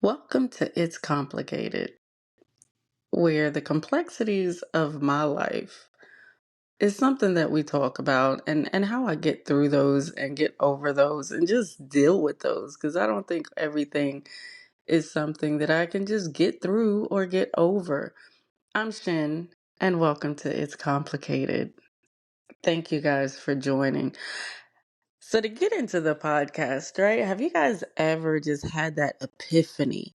Welcome to It's Complicated, where the complexities of my life is something that we talk about and how I get through those and get over those and just deal with those because I don't think everything is something that I can just get through or get over. I'm Shin and welcome to It's Complicated. Thank you guys for joining. So, to get into the podcast, right, have you guys ever just had that epiphany?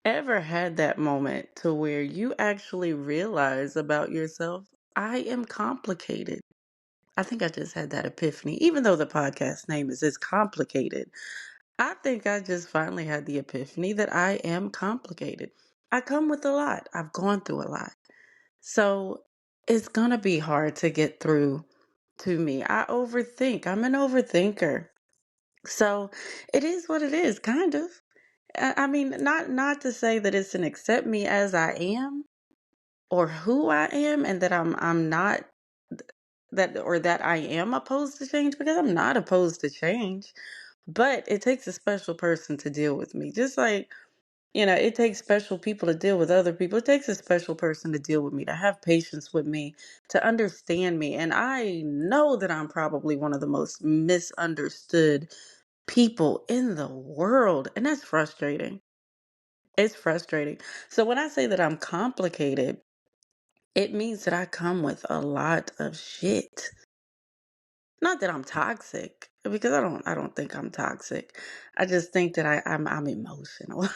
Ever had that moment to where you actually realize about yourself, I am complicated? I think I just had that epiphany. Even though the podcast name is It's Complicated, I think I just finally had the epiphany that I am complicated. I come with a lot. I've gone through a lot. So it's going to be hard to get through to me. I overthink. I'm an overthinker. So it is what it is, kind of. I mean, not to say that it's an accept me as I am or who I am, and that I'm not that or that I am opposed to change because I'm not opposed to change. But it takes a special person to deal with me. Just like, it takes special people to deal with other people. It takes a special person to deal with me, to have patience with me, to understand me. And I know that I'm probably one of the most misunderstood people in the world. And that's frustrating. It's frustrating. So when I say that I'm complicated, it means that I come with a lot of shit. Not that I'm toxic, because I don't think I'm toxic. I just think that I'm emotional.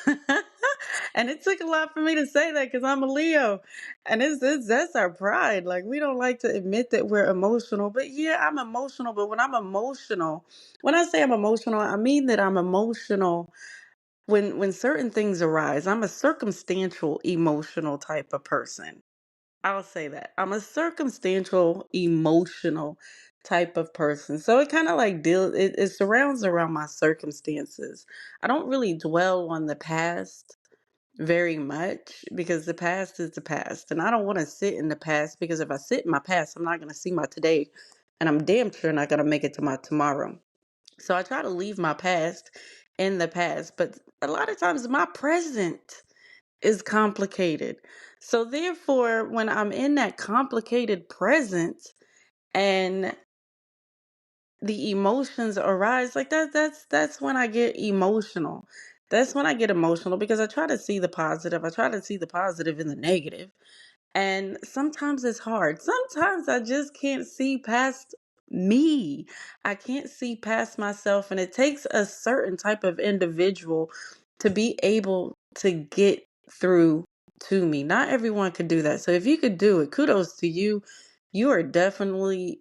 And it took a lot for me to say that because I'm a Leo. And it's that's our pride. Like we don't like to admit that we're emotional. But yeah, I'm emotional. But when I'm emotional, when I say I'm emotional, I mean that I'm emotional when certain things arise. I'm a circumstantial emotional type of person. I'll say that. I'm a circumstantial emotional type of person. So it kind of like it surrounds around my circumstances. I don't really dwell on the past very much because the past is the past. And I don't want to sit in the past because if I sit in my past, I'm not going to see my today. And I'm damn sure not going to make it to my tomorrow. So I try to leave my past in the past, but a lot of times my present is complicated. So therefore, when I'm in that complicated present and the emotions arise, like that's when I get emotional. That's when I get emotional because I try to see the positive. I try to see the positive in the negative. And sometimes it's hard. Sometimes I just can't see past me. I can't see past myself. And it takes a certain type of individual to be able to get through to me. Not everyone could do that. So if you could do it, kudos to you. You are definitely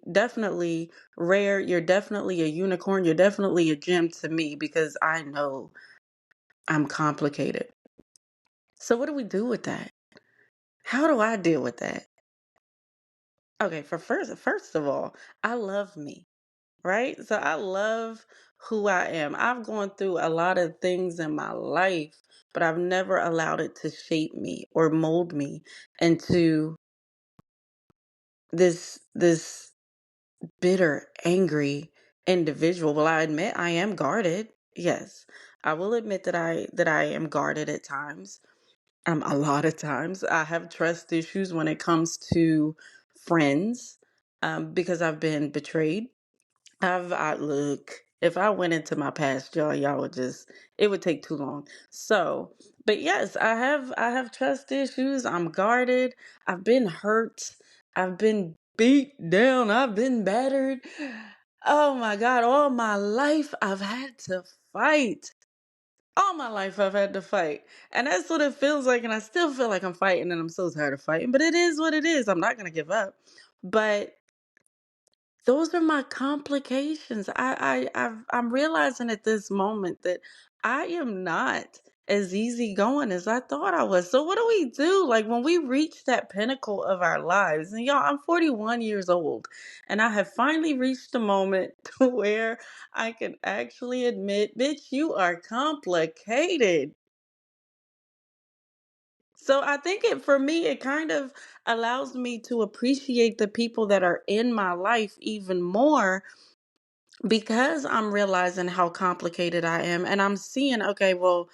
rare. You're definitely a unicorn. You're definitely a gem to me because I know I'm complicated. So what do we do with that? How do I deal with that? Okay, for first of all, I love me, right? So I love who I am. I've gone through a lot of things in my life, but I've never allowed it to shape me or mold me into this bitter, angry individual. Well, I admit I am guarded. Yes. I will admit that I am guarded at times. A lot of times I have trust issues when it comes to friends, because I've been betrayed. I look, if I went into my past, y'all would just, it would take too long. So, but yes, I have trust issues. I'm guarded. I've been hurt. I've been beat down. I've been battered. Oh my God, all my life I've had to fight. All my life I've had to fight. And that's what it feels like. And I still feel like I'm fighting and I'm so tired of fighting. But it is what it is. I'm not going to give up. But those are my complications. I'm realizing at this moment that I am not as easygoing as I thought I was. So what do we do? Like when we reach that pinnacle of our lives, and y'all, I'm 41 years old, and I have finally reached the moment to where I can actually admit, bitch, you are complicated. So I think it for me, it kind of allows me to appreciate the people that are in my life even more because I'm realizing how complicated I am and I'm seeing, okay, well,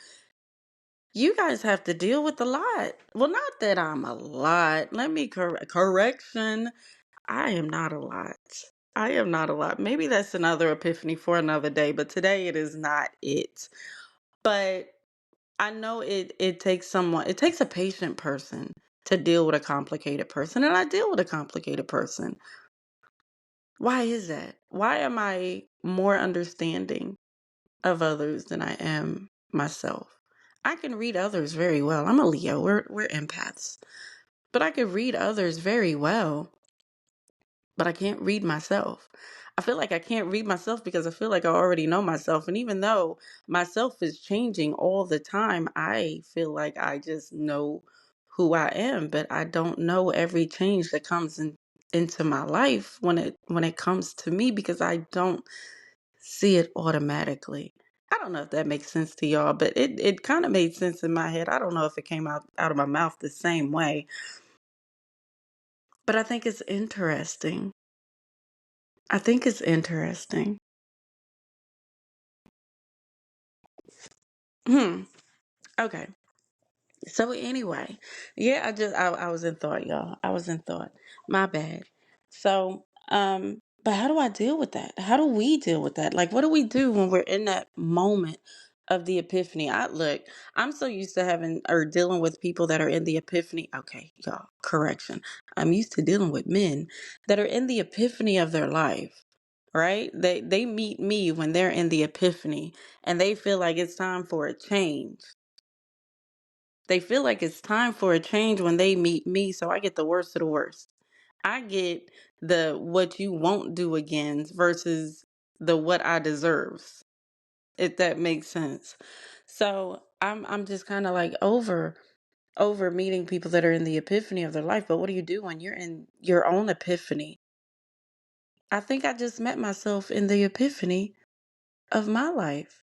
You guys have to deal with a lot. Well, not that I'm a lot. Let me correction. I am not a lot. I am not a lot. Maybe that's another epiphany for another day, but today it is not it. But I know it takes someone, it takes a patient person to deal with a complicated person, and I deal with a complicated person. Why is that? Why am I more understanding of others than I am myself? I can read others very well. I'm a Leo. We're empaths. But I can read others very well, but I can't read myself. I feel like I can't read myself because I feel like I already know myself. And even though myself is changing all the time, I feel like I just know who I am, but I don't know every change that comes into my life when it comes to me because I don't see it automatically. I don't know if that makes sense to y'all, but it kind of made sense in my head. I don't know if it came out of my mouth the same way, but I think it's interesting. I think it's interesting. Hmm. Okay. So anyway, yeah, I was in thought, y'all. I was in thought. My bad. So, but how do I deal with that? How do we deal with that? Like what do we do when we're in that moment of the epiphany? I'm so used to having or dealing with people that are in the epiphany. Okay, y'all, correction. I'm used to dealing with men that are in the epiphany of their life. Right? They meet me when they're in the epiphany and they feel like it's time for a change. They feel like it's time for a change when they meet me, so I get the worst of the worst. I get the what you won't do again versus the what I deserves, if that makes sense. So I'm just kind of like over meeting people that are in the epiphany of their life. But what do you do when you're in your own epiphany? I think I just met myself in the epiphany of my life.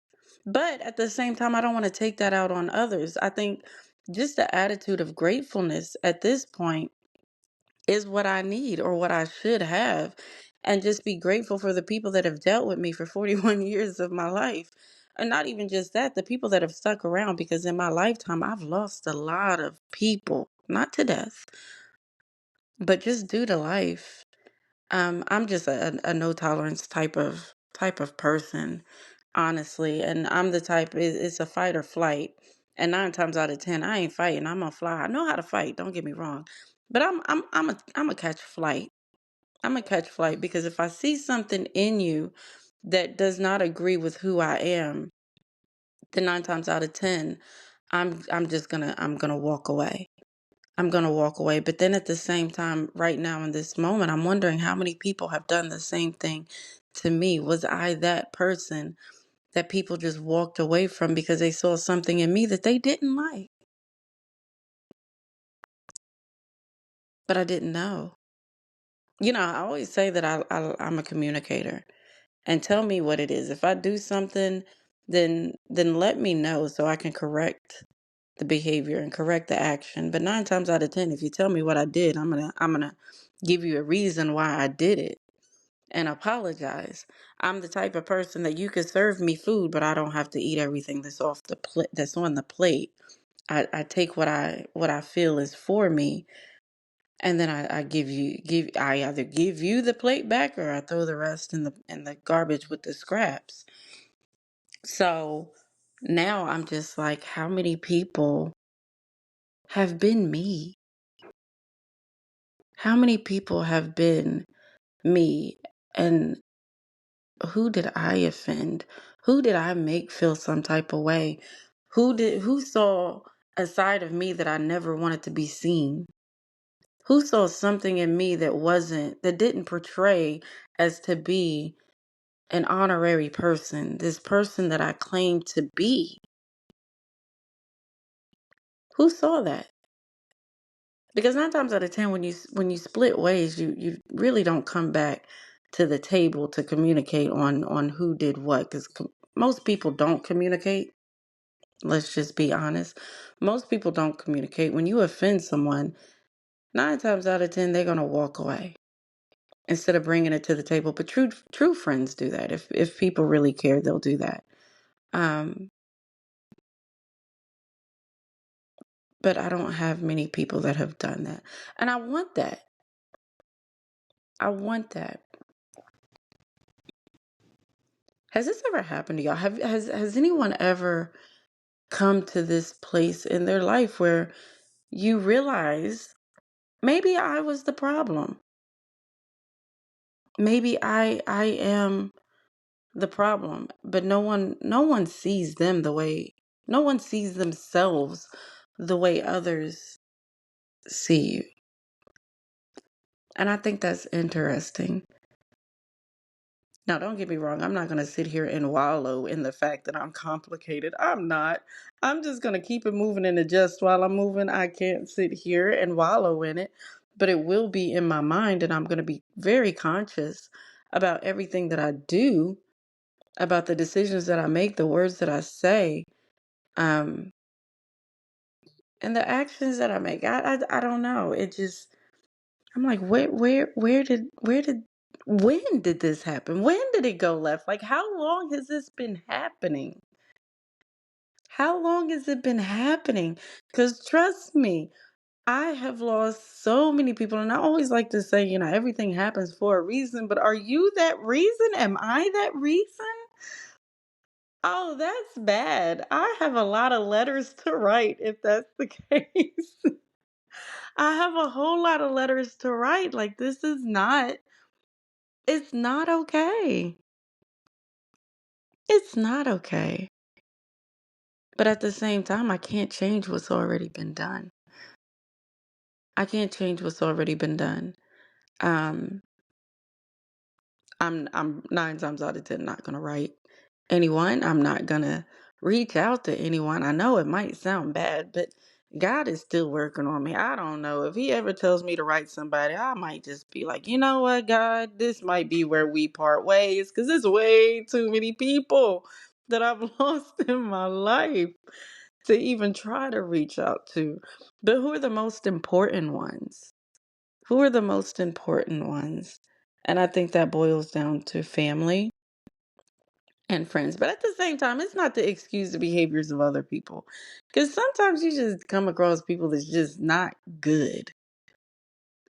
But at the same time, I don't want to take that out on others. I think just the attitude of gratefulness at this point is what I need or what I should have. And just be grateful for the people that have dealt with me for 41 years of my life. And not even just that, the people that have stuck around, because in my lifetime, I've lost a lot of people, not to death, but just due to life. I'm just a no tolerance type of person, honestly. And I'm the type it's a fight or flight. And 9 times out of 10, I ain't fighting. I'm gonna fly. I know how to fight. Don't get me wrong, but I'm a catch flight. I'm a catch flight because if I see something in you that does not agree with who I am, then 9 times out of 10, I'm gonna walk away. I'm going to walk away. But then at the same time, right now in this moment, I'm wondering how many people have done the same thing to me. Was I that person that people just walked away from because they saw something in me that they didn't like, but I didn't know? I always say that I'm a communicator and tell me what it is. If I do something, then let me know so I can correct the behavior and correct the action. But 9 times out of 10, if you tell me what I did, I'm gonna give you a reason why I did it and apologize. I'm the type of person that you could serve me food, but I don't have to eat everything that's off the plate that's on the plate. I take what I feel is for me, and then I give I either give you the plate back or I throw the rest in the garbage with the scraps. So now I'm just like, how many people have been me? How many people have been me? And who did I offend? Who did I make feel some type of way? Who saw a side of me that I never wanted to be seen? Who saw something in me that didn't portray as to be an honorary person, this person that I claimed to be? Who saw that? Because 9 times out of 10, when you split ways, you really don't come back to the table to communicate on who did what. Because most people don't communicate. Let's just be honest. Most people don't communicate. When you offend someone, 9 times out of 10, they're gonna walk away instead of bringing it to the table. But true friends do that. If people really care, they'll do that. Um, but I don't have many people that have done that. And I want that. I want that. Has this ever happened to y'all? Has anyone ever come to this place in their life where you realize maybe I was the problem? Maybe I am the problem, but no one sees them the way no one sees themselves the way others see you. And I think that's interesting. Now, don't get me wrong, I'm not going to sit here and wallow in the fact that I'm complicated. I'm not. I'm just going to keep it moving and adjust while I'm moving. I can't sit here and wallow in it, but it will be in my mind, and I'm going to be very conscious about everything that I do, about the decisions that I make, the words that I say, um, and the actions that I make. I don't know. It just I'm like, when did this happen? When did it go left? Like, how long has this been happening? How long has it been happening? Because trust me, I have lost so many people, and I always like to say, everything happens for a reason, but are you that reason? Am I that reason? Oh, that's bad. I have a lot of letters to write if that's the case. I have a whole lot of letters to write. Like, it's not okay. It's not okay. But at the same time, I can't change what's already been done. I can't change what's already been done. Um, I'm 9 times out of 10 not gonna write anyone. I'm not gonna reach out to anyone. I know it might sound bad, but God is still working on me. I don't know. If he ever tells me to write somebody, I might just be like, you know what, God, this might be where we part ways, because there's way too many people that I've lost in my life to even try to reach out to. But who are the most important ones? Who are the most important ones? And I think that boils down to family and friends. But at the same time, it's not to excuse the behaviors of other people. Because sometimes you just come across people that's just not good.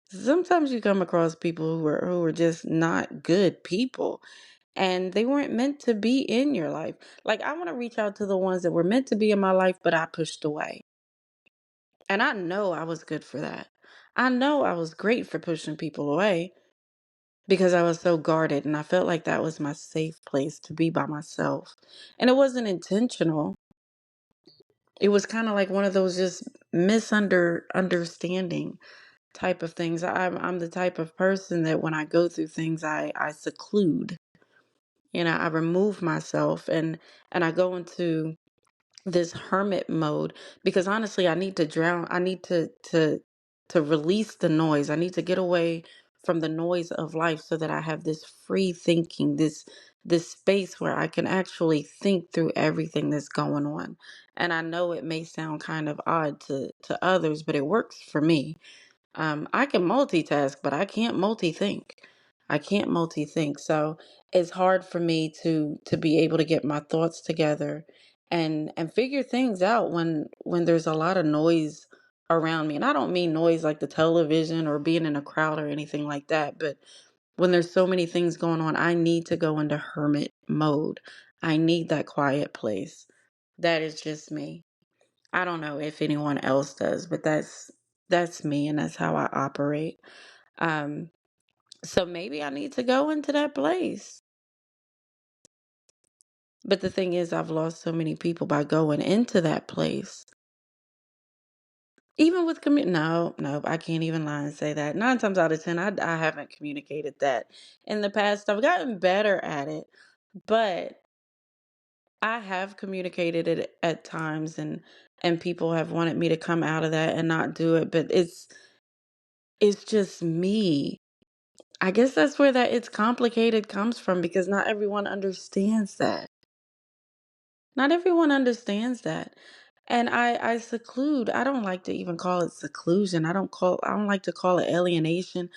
Sometimes you come across people who are just not good people. And they weren't meant to be in your life. Like, I want to reach out to the ones that were meant to be in my life, but I pushed away. And I know I was good for that. I know I was great for pushing people away because I was so guarded and I felt like that was my safe place to be by myself. And it wasn't intentional. It was kind of like one of those just misunderstanding type of things. I'm the type of person that when I go through things, I seclude. I remove myself and I go into this hermit mode because honestly I need to drown. I need to release the noise. I need to get away from the noise of life so that I have this free thinking, this space where I can actually think through everything that's going on. And I know it may sound kind of odd to others, but it works for me. I can multitask, but I can't multi-think. I can't multi-think. So it's hard for me to be able to get my thoughts together and figure things out when there's a lot of noise around me. And I don't mean noise like the television or being in a crowd or anything like that, but when there's so many things going on, I need to go into hermit mode. I need that quiet place. That is just me. I don't know if anyone else does, but that's me and that's how I operate. Um, so maybe I need to go into that place. But the thing is, I've lost so many people by going into that place. Even with no, I can't even lie and say that. 9 times out of 10, I haven't communicated that in the past. I've gotten better at it, but I have communicated it at times, and people have wanted me to come out of that and not do it. But it's just me. I guess that's where that it's complicated comes from because not everyone understands that. Not everyone understands that. And I seclude. I don't like to even call it seclusion. I don't like to call it alienation.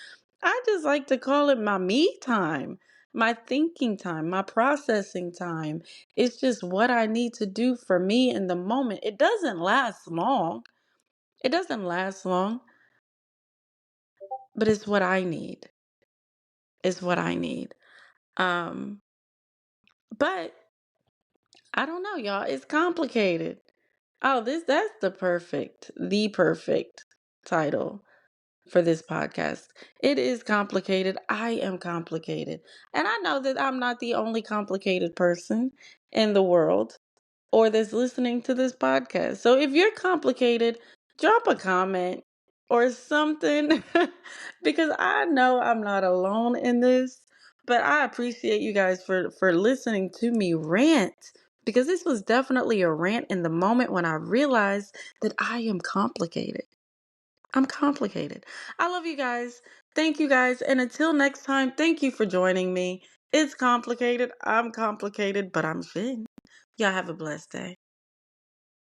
I just like to call it my me time, my thinking time, my processing time. It's just what I need to do for me in the moment. It doesn't last long. It doesn't last long, but it's what I need. It's what I need. Um, but I don't know, y'all. It's complicated. Oh, that's the perfect title for this podcast. It is complicated. I am complicated. And I know that I'm not the only complicated person in the world or that's listening to this podcast. So if you're complicated, drop a comment or something because I know I'm not alone in this. But I appreciate you guys for listening to me rant because this was definitely a rant in the moment when I realized that I am complicated. I'm complicated. I love you guys. Thank you guys. And until next time, thank you for joining me. It's complicated. I'm complicated, but I'm Finn. Y'all have a blessed day.